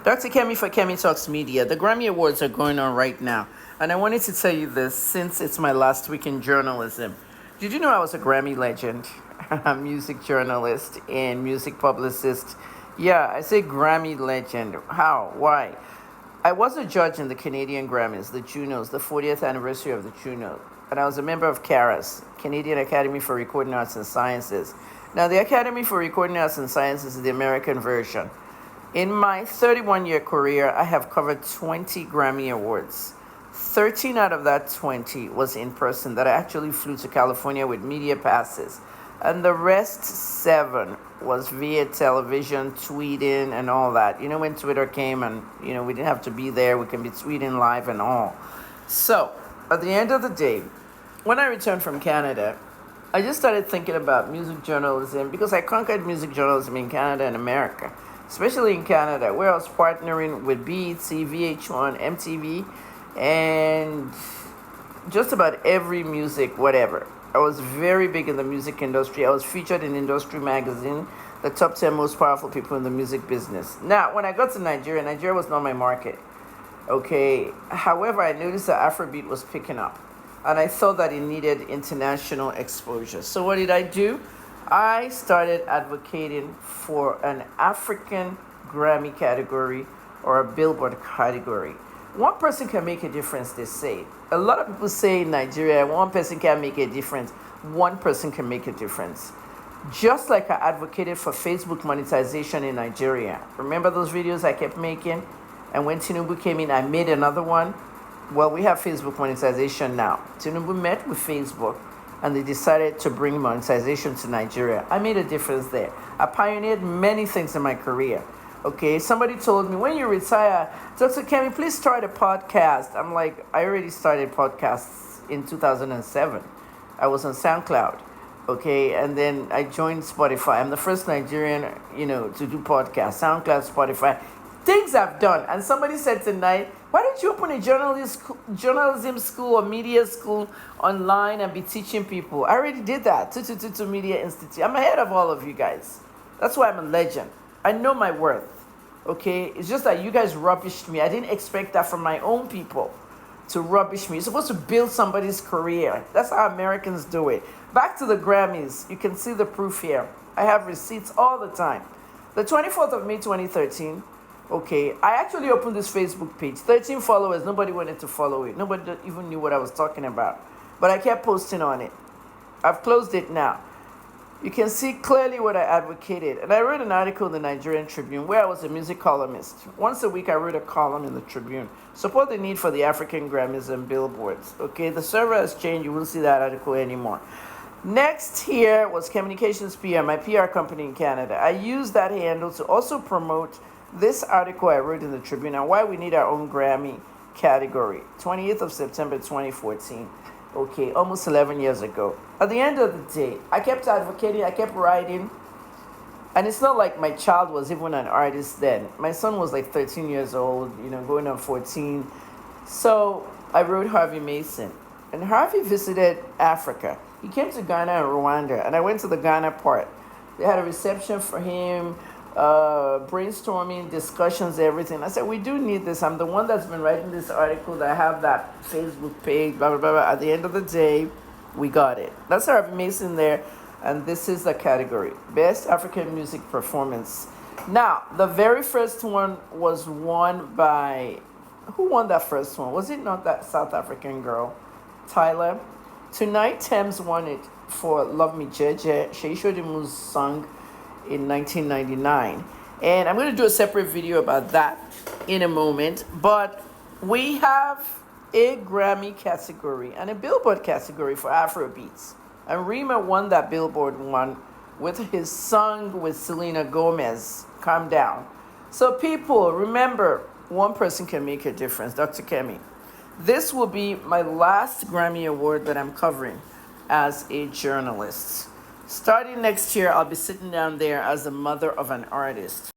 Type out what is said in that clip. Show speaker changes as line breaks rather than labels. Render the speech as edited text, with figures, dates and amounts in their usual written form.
Dr. Kemi for Kemi Talks Media. The Grammy Awards are going on right now. And I wanted to tell you this since it's my last week in journalism. Did you know I was a Grammy legend, a music journalist and music publicist? Yeah, I say Grammy legend. How? Why? I was a judge in the Canadian Grammys, the Junos, the 40th anniversary of the Junos. And I was a member of CARAS, Canadian Academy for Recording Arts and Sciences. Now, the Academy for Recording Arts and Sciences is the American version. In my 31-year career, I have covered 20 Grammy Awards. 13 out of that 20 was in person, that I actually flew to California with media passes. And the rest 7 was via television, tweeting, and all that. You know, when Twitter came and, we didn't have to be there, we can be tweeting live and all. So, at the end of the day, when I returned from Canada, I just started thinking about music journalism because I conquered music journalism in Canada and America. Especially in Canada, where I was partnering with BET, VH1, MTV, and just about every music, whatever. I was very big in the music industry. I was featured in Industry Magazine, the top 10 most powerful people in the music business. Now, when I got to Nigeria, Nigeria was not my market. Okay. However, I noticed that Afrobeat was picking up, and I thought that it needed international exposure. So what did I do? I started advocating for an African Grammy category or a Billboard category. One person can make a difference, they say. A lot of people say in Nigeria, one person can make a difference. One person can make a difference. Just like I advocated for Facebook monetization in Nigeria. Remember those videos I kept making? And when Tinubu came in, I made another one. Well, we have Facebook monetization now. Tinubu met with Facebook, and they decided to bring monetization to Nigeria. I made a difference there. I pioneered many things in my career. Okay, somebody told me, when you retire, Dr. Kemi, please start a podcast. I'm like, I already started podcasts in 2007. I was on SoundCloud. Okay, and then I joined Spotify. I'm the first Nigerian, to do podcasts. SoundCloud, Spotify. Things I've done. And somebody said tonight, why don't you open a journalism school or media school online and be teaching people? I already did that. 222 Media Institute. I'm ahead of all of you guys. That's why I'm a legend. I know my worth. Okay? It's just that you guys rubbished me. I didn't expect that from my own people to rubbish me. You're supposed to build somebody's career. That's how Americans do it. Back to the Grammys. You can see the proof here. I have receipts all the time. The 24th of May 2013, okay, I actually opened this Facebook page. 13 followers. Nobody wanted to follow it. Nobody even knew what I was talking about. But I kept posting on it. I've closed it now. You can see clearly what I advocated. And I wrote an article in the Nigerian Tribune where I was a music columnist. Once a week, I wrote a column in the Tribune. Support the need for the African Grammys and Billboards. Okay, the server has changed. You won't see that article anymore. Next here was Communications PR, my PR company in Canada. I used that handle to also promote this article I wrote in the Tribune on why we need our own Grammy category. 28th of September 2014. Okay, almost 11 years ago. At the end of the day, I kept advocating, I kept writing. And it's not like my child was even an artist then. My son was like 13 years old, going on 14. So I wrote Harvey Mason. And Harvey visited Africa. He came to Ghana and Rwanda. And I went to the Ghana part. They had a reception for him. Brainstorming, discussions, everything. I said, we do need this. I'm the one that's been writing this article, that I have that Facebook page, blah, blah, blah, blah. At the end of the day, we got it. That's Harvey Mason there. And this is the category. Best African Music Performance. Now, the very first one was won by... Who won that first one? Was it not that South African girl? Tyler? Tonight, Thames won it for Love Me Jeje. Sheisho Dimu's song in 1999, and I'm going to do a separate video about that in a moment. But we have a Grammy category and a Billboard category for Afrobeats, and Rima won that Billboard one with his song with Selena Gomez, Calm Down. So people, remember, one person can make a difference. Dr. Kemi, this will be my last Grammy Award that I'm covering as a journalist. Starting next year, I'll be sitting down there as the mother of an artist.